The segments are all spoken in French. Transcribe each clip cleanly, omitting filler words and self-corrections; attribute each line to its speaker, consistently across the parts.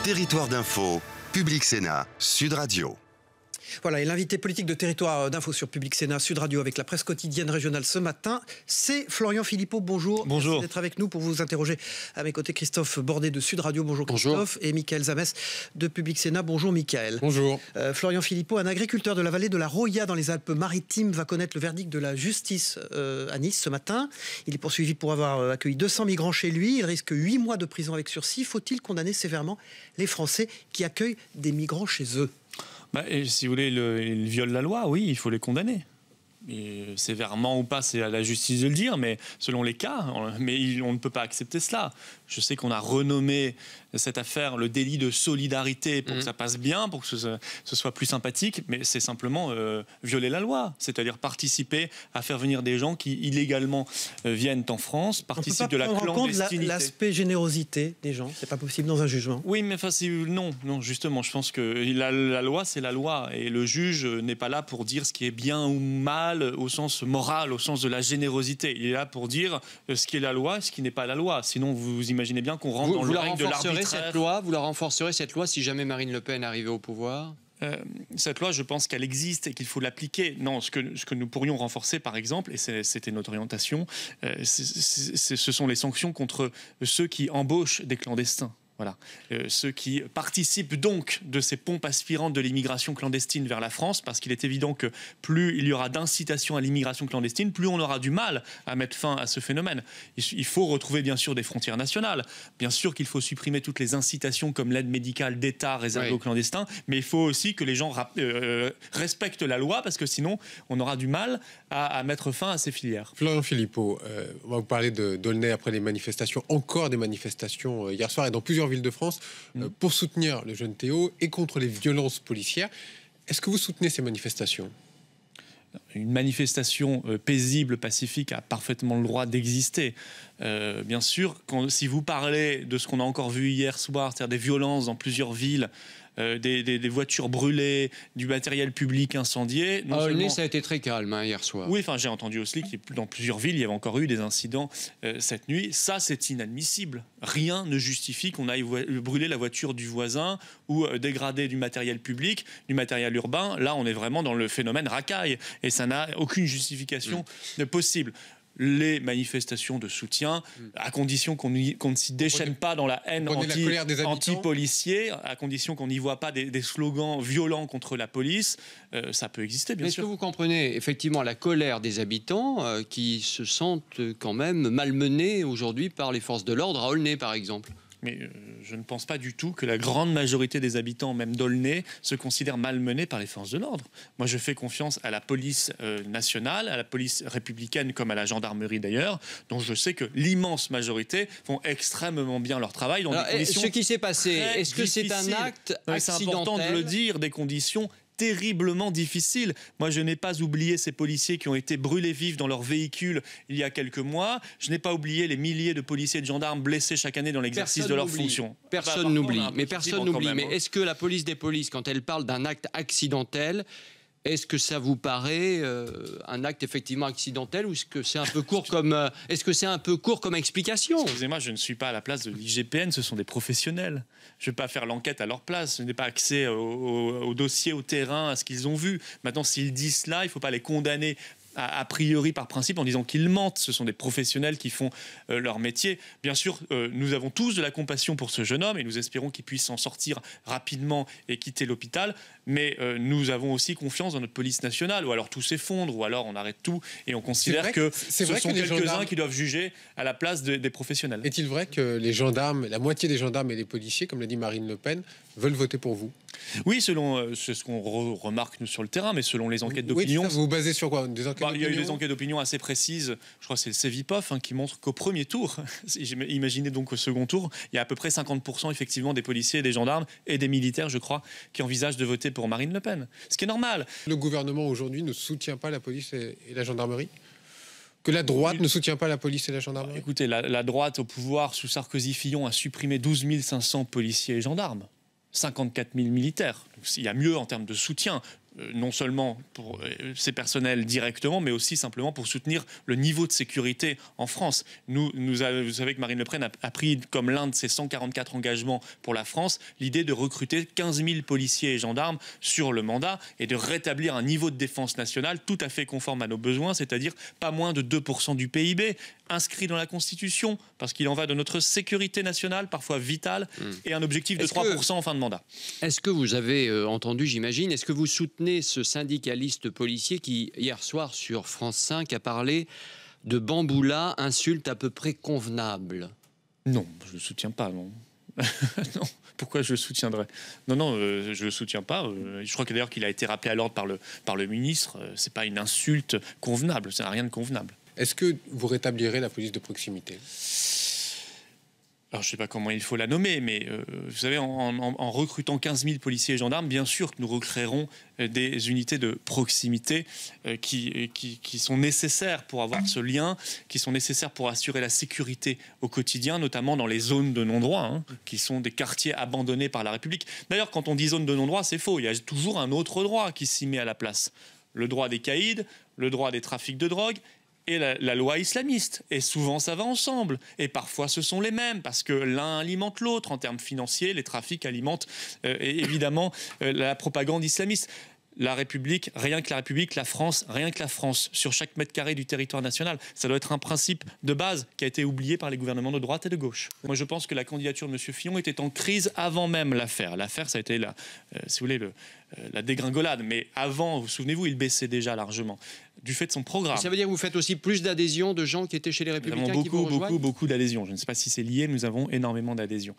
Speaker 1: Territoire d'info, Public Sénat, Sud Radio.
Speaker 2: Voilà, et l'invité politique de Territoire d'info sur Public Sénat, Sud Radio, avec la presse quotidienne régionale ce matin, c'est Florian Philippot. Bonjour.
Speaker 3: Bonjour.
Speaker 2: Merci d'être avec nous pour vous interroger. À mes côtés, Christophe Bordet de Sud Radio. Bonjour Christophe. Bonjour. Et Michael Zamès de Public Sénat. Bonjour Michael.
Speaker 4: Bonjour.
Speaker 2: Florian Philippot, un agriculteur de la vallée de la Roya dans les Alpes-Maritimes, va connaître le verdict de la justice à Nice ce matin. Il est poursuivi pour avoir accueilli 200 migrants chez lui. Il risque 8 mois de prison avec sursis. Faut-il condamner sévèrement les Français qui accueillent des migrants chez eux ?
Speaker 3: Si vous voulez, ils violent la loi, oui, il faut les condamner. Et sévèrement ou pas, c'est à la justice de le dire, mais selon les cas, mais on ne peut pas accepter cela. Je sais qu'on a renommé cette affaire le délit de solidarité pour que ça passe bien, pour que ce soit plus sympathique, mais c'est simplement violer la loi, c'est-à-dire participer à faire venir des gens qui illégalement viennent en France, participent de la clandestinité. On peut pas prendre en compte
Speaker 2: l'aspect générosité des gens, c'est pas possible dans un jugement.
Speaker 3: Oui, mais non, justement, je pense que la loi, c'est la loi, et le juge n'est pas là pour dire ce qui est bien ou mal au sens moral, au sens de la générosité. Il est là pour dire ce qui est la loi, ce qui n'est pas la loi. Sinon, vous imaginez bien qu'on rentre dans le règne de l'arbitraire.
Speaker 4: Vous la renforcerez cette loi si jamais Marine Le Pen arrivait au pouvoir ?
Speaker 3: Cette loi, je pense qu'elle existe et qu'il faut l'appliquer. Non, ce que nous pourrions renforcer, par exemple, et c'était notre orientation, ce sont les sanctions contre ceux qui embauchent des clandestins. Voilà. Ceux qui participent donc de ces pompes aspirantes de l'immigration clandestine vers la France, parce qu'il est évident que plus il y aura d'incitation à l'immigration clandestine, plus on aura du mal à mettre fin à ce phénomène. Il faut retrouver bien sûr des frontières nationales. Bien sûr qu'il faut supprimer toutes les incitations comme l'aide médicale d'État réservée aux clandestins, mais il faut aussi que les gens respectent la loi, parce que sinon on aura du mal à mettre fin à ces filières.
Speaker 4: Florian Philippot, on va vous parler d'Aulnay après les manifestations, encore des manifestations hier soir et dans plusieurs villes de France pour soutenir le jeune Théo et contre les violences policières. Est-ce que vous soutenez ces manifestations ?
Speaker 3: Une manifestation paisible, pacifique, a parfaitement le droit d'exister. Bien sûr, si vous parlez de ce qu'on a encore vu hier soir, c'est-à-dire des violences dans plusieurs villes, des voitures brûlées, du matériel public incendié.
Speaker 4: Aulnay, ça a été très calme hier soir.
Speaker 3: Oui, j'ai entendu aussi que dans plusieurs villes, il y avait encore eu des incidents cette nuit. Ça, c'est inadmissible. Rien ne justifie qu'on aille brûler la voiture du voisin ou dégrader du matériel public, du matériel urbain. Là, on est vraiment dans le phénomène racaille et ça n'a aucune justification possible. Les manifestations de soutien, à condition qu'on ne s'y déchaîne pas dans la haine anti-policier, à condition qu'on n'y voit pas des slogans violents contre la police, ça peut exister, bien sûr.
Speaker 4: Est-ce que vous comprenez effectivement la colère des habitants qui se sentent quand même malmenés aujourd'hui par les forces de l'ordre à Aulnay, par exemple ?
Speaker 3: Mais je ne pense pas du tout que la grande majorité des habitants, même d'Aulnay, se considèrent malmenés par les forces de l'ordre. Moi, je fais confiance à la police nationale, à la police républicaine, comme à la gendarmerie d'ailleurs, dont je sais que l'immense majorité font extrêmement bien leur travail dans des conditions
Speaker 4: ce qui s'est passé, est-ce que c'est un acte accidentel ?
Speaker 3: C'est important de le dire, des conditions terriblement difficile. Moi, je n'ai pas oublié ces policiers qui ont été brûlés vifs dans leur véhicule il y a quelques mois. Je n'ai pas oublié les milliers de policiers et de gendarmes blessés chaque année dans l'exercice de leurs fonctions.
Speaker 4: Personne n'oublie. Mais est-ce que la police des polices, quand elle parle d'un acte accidentel, est-ce que ça vous paraît un acte effectivement accidentel ou est-ce que c'est un peu court comme explication ?
Speaker 3: Excusez-moi, je ne suis pas à la place de l'IGPN, ce sont des professionnels. Je ne vais pas faire l'enquête à leur place. Je n'ai pas accès au dossier, au terrain, à ce qu'ils ont vu. Maintenant, s'ils disent cela, il ne faut pas les condamner a priori par principe en disant qu'ils mentent. Ce sont des professionnels qui font leur métier. Bien sûr, nous avons tous de la compassion pour ce jeune homme et nous espérons qu'il puisse s'en sortir rapidement et quitter l'hôpital. Mais nous avons aussi confiance dans notre police nationale, ou alors tout s'effondre, ou alors on arrête tout et on considère que ce sont quelques-uns qui doivent juger à la place des professionnels.
Speaker 4: Est-il vrai que les gendarmes, la moitié des gendarmes et les policiers, comme l'a dit Marine Le Pen, veulent voter pour vous ?
Speaker 3: Oui, selon c'est ce qu'on remarque nous sur le terrain, mais selon les enquêtes d'opinion.
Speaker 4: Oui, vous vous basez sur quoi ? Des enquêtes d'opinion ?
Speaker 3: Il y a eu des enquêtes d'opinion assez précises. Je crois que c'est le Cevipof qui montre qu'au premier tour, imaginez donc au second tour, il y a à peu près 50% effectivement des policiers, des gendarmes et des militaires, je crois, qui envisagent de voter pour Marine Le Pen. Ce qui est normal.
Speaker 4: Le gouvernement aujourd'hui ne soutient pas la police et la gendarmerie ? Que la droite ne soutient pas la police et la gendarmerie ?
Speaker 3: Écoutez, la droite au pouvoir sous Sarkozy-Fillon a supprimé 12 500 policiers et gendarmes. 54 000 militaires. Donc, il y a mieux en termes de soutien. non seulement pour ces personnels directement, mais aussi simplement pour soutenir le niveau de sécurité en France. Vous savez que Marine Le Pen a pris comme l'un de ses 144 engagements pour la France l'idée de recruter 15 000 policiers et gendarmes sur le mandat et de rétablir un niveau de défense nationale tout à fait conforme à nos besoins, c'est-à-dire pas moins de 2% du PIB, inscrit dans la Constitution, parce qu'il en va de notre sécurité nationale, parfois vitale, et un objectif de 3% en fin de mandat.
Speaker 4: Est-ce que vous avez entendu, j'imagine, est-ce que vous soutenez ce syndicaliste policier qui, hier soir, sur France 5, a parlé de Bamboula, insulte à peu près convenable?
Speaker 3: Non, je ne le soutiens pas, non. Non, pourquoi je le soutiendrais? Non, je ne le soutiens pas. Je crois que d'ailleurs qu'il a été rappelé à l'ordre par le ministre. C'est pas une insulte convenable, ça n'a rien de convenable.
Speaker 5: Est-ce que vous rétablirez la police de proximité?
Speaker 3: Alors, je ne sais pas comment il faut la nommer, mais vous savez, en recrutant 15 000 policiers et gendarmes, bien sûr que nous recréerons des unités de proximité qui sont nécessaires pour avoir ce lien, qui sont nécessaires pour assurer la sécurité au quotidien, notamment dans les zones de non-droit, qui sont des quartiers abandonnés par la République. D'ailleurs, quand on dit zone de non-droit, c'est faux. Il y a toujours un autre droit qui s'y met à la place. Le droit des caïds, le droit des trafics de drogue, et la loi islamiste. Et souvent, ça va ensemble. Et parfois, ce sont les mêmes, parce que l'un alimente l'autre. En termes financiers, les trafics alimentent évidemment la propagande islamiste. La République, rien que la République, la France, rien que la France, sur chaque mètre carré du territoire national. Ça doit être un principe de base qui a été oublié par les gouvernements de droite et de gauche. Moi, je pense que la candidature de M. Fillon était en crise avant même l'affaire. L'affaire, ça a été, si vous voulez, la dégringolade. Mais avant, vous souvenez-vous, il baissait déjà largement, du fait de son programme.
Speaker 4: Ça veut dire que vous faites aussi plus d'adhésions de gens qui étaient chez les Républicains qui vous rejoignent?
Speaker 3: Beaucoup d'adhésions. Je ne sais pas si c'est lié, nous avons énormément d'adhésions.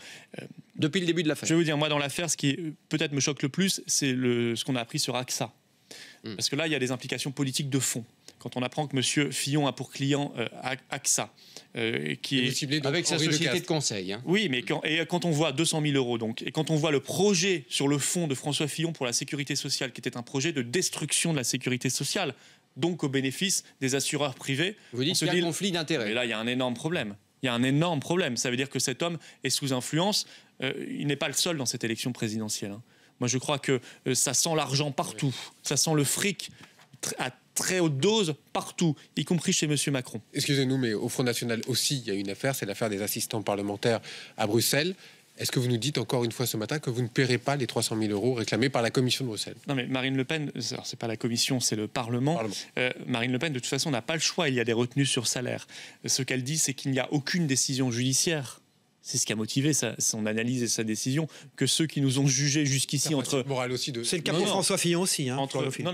Speaker 4: Depuis le début de l'affaire?
Speaker 3: Je vais vous dire, moi, dans l'affaire, ce qui peut-être me choque le plus, c'est ce qu'on a appris sur AXA. Parce que là, il y a des implications politiques de fond. Quand on apprend que M. Fillon a pour client AXA, qui est
Speaker 5: ciblé
Speaker 4: avec sa société de conseil.
Speaker 3: Oui, mais quand on voit 200 000 euros, donc, et quand on voit le projet sur le fond de François Fillon pour la sécurité sociale, qui était un projet de destruction de la sécurité sociale, donc au bénéfice des assureurs privés.
Speaker 4: Vous dites qu'il y a un conflit d'intérêts.
Speaker 3: Mais là, il y a un énorme problème. Il y a un énorme problème. Ça veut dire que cet homme est sous influence. Il n'est pas le seul dans cette élection présidentielle. Moi, je crois que ça sent l'argent partout. Ça sent le fric à très haute dose partout, y compris chez M. Macron.
Speaker 5: Excusez-nous, mais au Front National aussi, il y a une affaire, c'est l'affaire des assistants parlementaires à Bruxelles. Est-ce que vous nous dites encore une fois ce matin que vous ne paierez pas les 300 000 euros réclamés par la Commission de Bruxelles?
Speaker 3: Non, mais Marine Le Pen, c'est pas la Commission, c'est le Parlement. Marine Le Pen, de toute façon, n'a pas le choix. Il y a des retenues sur salaire. Ce qu'elle dit, c'est qu'il n'y a aucune décision judiciaire. C'est ce qui a motivé son analyse et sa décision, que ceux qui nous ont jugés jusqu'ici entre...
Speaker 2: C'est le cas pour François Fillon aussi.
Speaker 3: Non,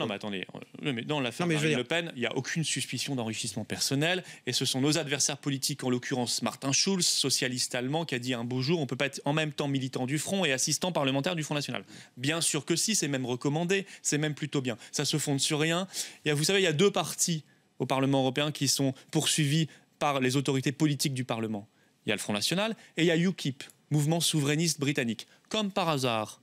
Speaker 3: mais attendez. Mais dans l'affaire Marine Le Pen, il n'y a aucune suspicion d'enrichissement personnel. Et ce sont nos adversaires politiques, en l'occurrence Martin Schulz, socialiste allemand, qui a dit un beau jour, on ne peut pas être en même temps militant du Front et assistant parlementaire du Front National. Bien sûr que si, c'est même recommandé, c'est même plutôt bien. Ça se fonde sur rien. Vous savez, il y a 2 partis au Parlement européen qui sont poursuivis par les autorités politiques du Parlement. Il y a le Front National et il y a UKIP, mouvement souverainiste britannique. Comme par hasard.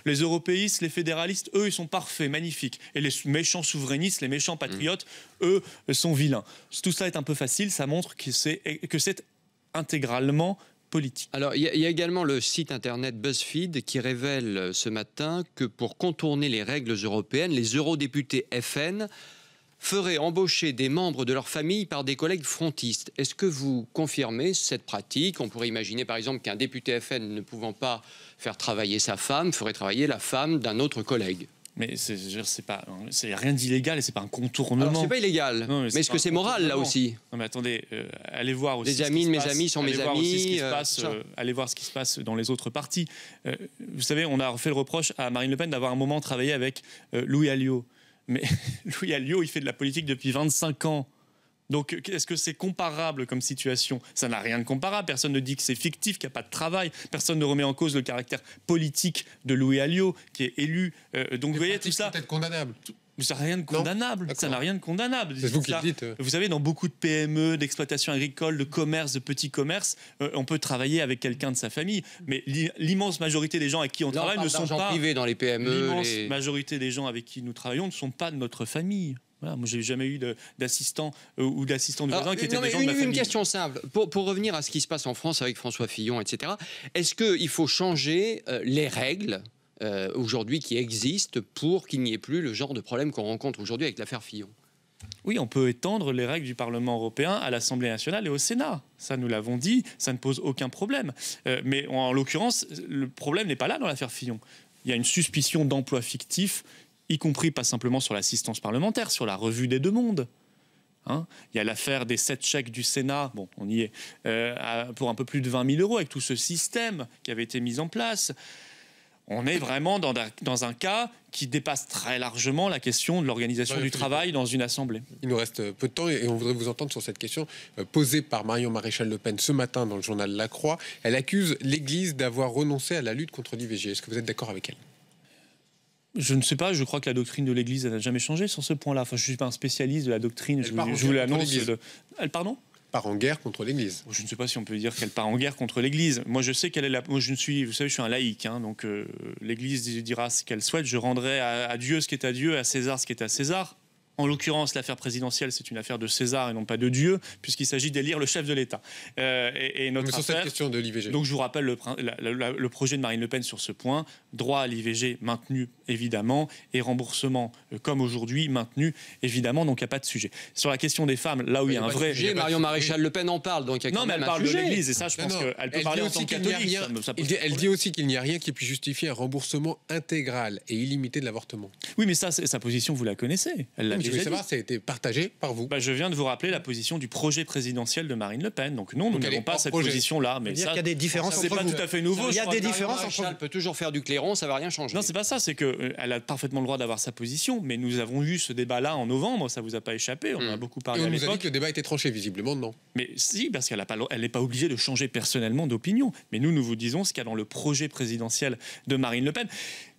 Speaker 3: Les européistes, les fédéralistes, eux, ils sont parfaits, magnifiques. Et les méchants souverainistes, les méchants patriotes, eux, sont vilains. Tout ça est un peu facile, ça montre que c'est intégralement politique.
Speaker 4: Alors, il y a également le site internet BuzzFeed qui révèle ce matin que pour contourner les règles européennes, les eurodéputés FN feraient embaucher des membres de leur famille par des collègues frontistes. Est-ce que vous confirmez cette pratique? On pourrait imaginer par exemple qu'un député FN ne pouvant pas faire travailler sa femme ferait travailler la femme d'un autre collègue.
Speaker 3: Mais c'est rien d'illégal et c'est pas un contournement.
Speaker 4: Alors c'est pas illégal, mais est-ce que c'est moral là aussi?
Speaker 3: Non mais attendez, allez voir aussi.
Speaker 4: Les amis de mes amis sont mes amis.
Speaker 3: Allez voir ce qui se passe dans les autres partis. Vous savez, on a fait le reproche à Marine Le Pen d'avoir un moment travaillé avec Louis Alliot. Mais Louis Alliot, il fait de la politique depuis 25 ans. Donc, est-ce que c'est comparable comme situation? Ça n'a rien de comparable. Personne ne dit que c'est fictif, qu'il n'y a pas de travail. Personne ne remet en cause le caractère politique de Louis Alliot, qui est élu. Donc, vous voyez, tout ça...
Speaker 5: peut-être condamnable.
Speaker 3: Mais ça n'a rien de condamnable. Ça n'a rien de condamnable.
Speaker 5: C'est vous qui le dites.
Speaker 3: Vous savez, dans beaucoup de PME, d'exploitation agricole, de commerce, de petits commerces, on peut travailler avec quelqu'un de sa famille. Mais l'immense majorité des gens avec qui on travaille ne sont pas...
Speaker 4: privés dans les PME.
Speaker 3: L'immense majorité des gens avec qui nous travaillons ne sont pas de notre famille. Voilà, moi, j'ai jamais eu d'assistant ou d'assistant de voisin qui étaient des gens de ma famille.
Speaker 4: Une question simple. Pour revenir à ce qui se passe en France avec François Fillon, etc., est-ce qu'il faut changer les règles aujourd'hui qui existent pour qu'il n'y ait plus le genre de problème qu'on rencontre aujourd'hui avec l'affaire Fillon.
Speaker 3: Oui, on peut étendre les règles du Parlement européen à l'Assemblée nationale et au Sénat. Ça, nous l'avons dit, ça ne pose aucun problème. Mais en l'occurrence, le problème n'est pas là dans l'affaire Fillon. Il y a une suspicion d'emploi fictif, y compris pas simplement sur l'assistance parlementaire, sur la revue des deux mondes. Il y a l'affaire des 7 chèques du Sénat, bon, on y est, pour un peu plus de 20 000 euros avec tout ce système qui avait été mis en place. On est vraiment dans un cas qui dépasse très largement la question de l'organisation du travail dans une assemblée.
Speaker 5: Il nous reste peu de temps et on voudrait vous entendre sur cette question posée par Marion Maréchal Le Pen ce matin dans le journal La Croix. Elle accuse l'Église d'avoir renoncé à la lutte contre l'IVG. Est-ce que vous êtes d'accord avec elle ?
Speaker 3: Je ne sais pas, je crois que la doctrine de l'Église n'a jamais changé sur ce point-là. Enfin, je ne suis pas un spécialiste de la doctrine, je vous l'annonce. Elle, pardon ?
Speaker 5: Part en guerre contre l'Église.
Speaker 3: Je ne sais pas si on peut dire qu'elle part en guerre contre l'Église. Moi, je sais qu'elle est là. Moi, vous savez, je suis un laïc, donc l'Église dira ce qu'elle souhaite. Je rendrai à Dieu ce qui est à Dieu, à César ce qui est à César. En l'occurrence, l'affaire présidentielle, c'est une affaire de César et non pas de Dieu, puisqu'il s'agit d'élire le chef de l'État. Et notre
Speaker 5: sur cette question de l'IVG.
Speaker 3: Donc, je vous rappelle le projet de Marine Le Pen sur ce point. Droit à l'IVG maintenu, évidemment, et remboursement, comme aujourd'hui, maintenu, évidemment. Donc, il n'y a pas de sujet. Sur la question des femmes, là où il y a un vrai...
Speaker 4: Sujet, Marion Maréchal Le Pen en parle, donc il y a quand même un sujet.
Speaker 3: Non, mais elle parle de l'Église, et ça, je pense qu'elle peut parler en tant que catholique.
Speaker 5: Elle dit aussi qu'il n'y a rien qui puisse justifier un remboursement intégral et illimité de l'avortement.
Speaker 3: Oui, mais ça, sa position, vous la connaissez. Elle l'a déjà dit.
Speaker 5: Savoir, ça a été partagé par vous.
Speaker 3: Je viens de vous rappeler la position du projet présidentiel de Marine Le Pen. Donc non, nous n'avons pas cette position-là. Mais
Speaker 2: ça, il y a des différences entre vous.
Speaker 3: C'est pas tout à fait nouveau.
Speaker 2: Il y a des différences entre vous.
Speaker 4: Elle peut toujours faire du clairon, ça va rien changer.
Speaker 3: Non, c'est pas ça. C'est qu'elle a parfaitement le droit d'avoir sa position. Mais nous avons eu ce débat-là en novembre. Ça vous a pas échappé. On a beaucoup parlé à l'époque.
Speaker 5: On nous a dit que le débat était tranché, visiblement, non.
Speaker 3: Mais si, parce qu'elle n'est pas obligée de changer personnellement d'opinion. Mais nous vous disons ce qu'il y a dans le projet présidentiel de Marine Le Pen.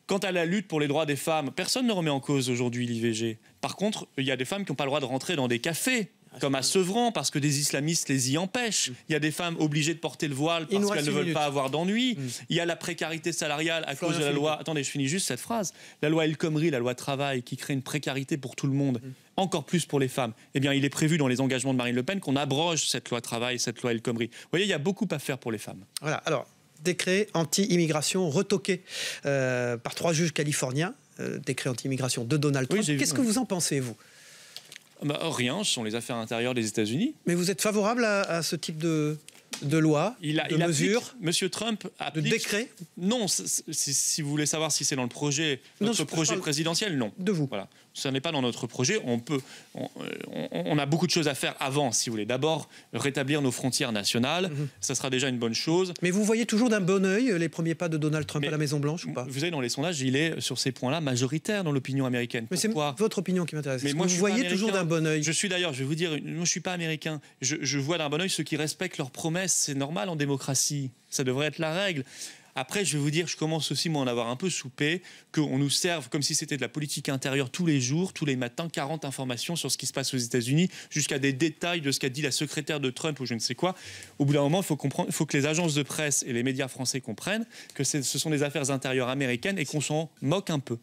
Speaker 3: Quant à la lutte pour les droits des femmes, personne ne remet en cause aujourd'hui l'IVG. Par contre, il y a des femmes qui n'ont pas le droit de rentrer dans des cafés, comme à Sevran, parce que des islamistes les y empêchent. Il y a des femmes obligées de porter le voile parce qu'elles ne veulent pas avoir d'ennui. Il y a la précarité salariale à cause de la loi... Attendez, je finis juste cette phrase. La loi El Khomri, la loi travail, qui crée une précarité pour tout le monde, encore plus pour les femmes. Eh bien, il est prévu dans les engagements de Marine Le Pen qu'on abroge cette loi travail, cette loi El Khomri. Vous voyez, il y a beaucoup à faire pour les femmes.
Speaker 2: Voilà, alors... Décret anti-immigration retoqué par 3 juges californiens, décret anti-immigration de Donald Trump. Qu'est-ce que vous en pensez, vous ?
Speaker 3: Rien, ce sont les affaires intérieures des États-Unis.
Speaker 2: Mais vous êtes favorable à ce type de loi, de mesure,
Speaker 3: Monsieur Trump applique...
Speaker 2: de décret ?
Speaker 3: Non, si vous voulez savoir si c'est dans le projet, notre projet présidentiel, non.
Speaker 2: De vous.
Speaker 3: Voilà. Ça n'est pas dans notre projet. On a beaucoup de choses à faire avant, si vous voulez. D'abord, rétablir nos frontières nationales. Ça sera déjà une bonne chose.
Speaker 2: Mais vous voyez toujours d'un bon œil les premiers pas de Donald Trump à la Maison-Blanche ou pas ?
Speaker 3: Vous savez, dans les sondages, il est sur ces points-là majoritaire dans l'opinion américaine.
Speaker 2: Mais c'est votre opinion qui m'intéresse.
Speaker 3: Mais moi,
Speaker 2: vous voyez toujours d'un bon œil.
Speaker 3: Je suis d'ailleurs, je vais vous dire, moi, je ne suis pas américain. Je vois d'un bon œil ceux qui respectent leurs promesses. C'est normal en démocratie. Ça devrait être la règle. Après, je vais vous dire, je commence aussi, moi, à en avoir un peu soupé, qu'on nous serve comme si c'était de la politique intérieure tous les jours, tous les matins, 40 informations sur ce qui se passe aux États-Unis, jusqu'à des détails de ce qu'a dit la secrétaire de Trump ou je ne sais quoi. Au bout d'un moment, il faut que les agences de presse et les médias français comprennent que ce sont des affaires intérieures américaines et qu'on s'en moque un peu.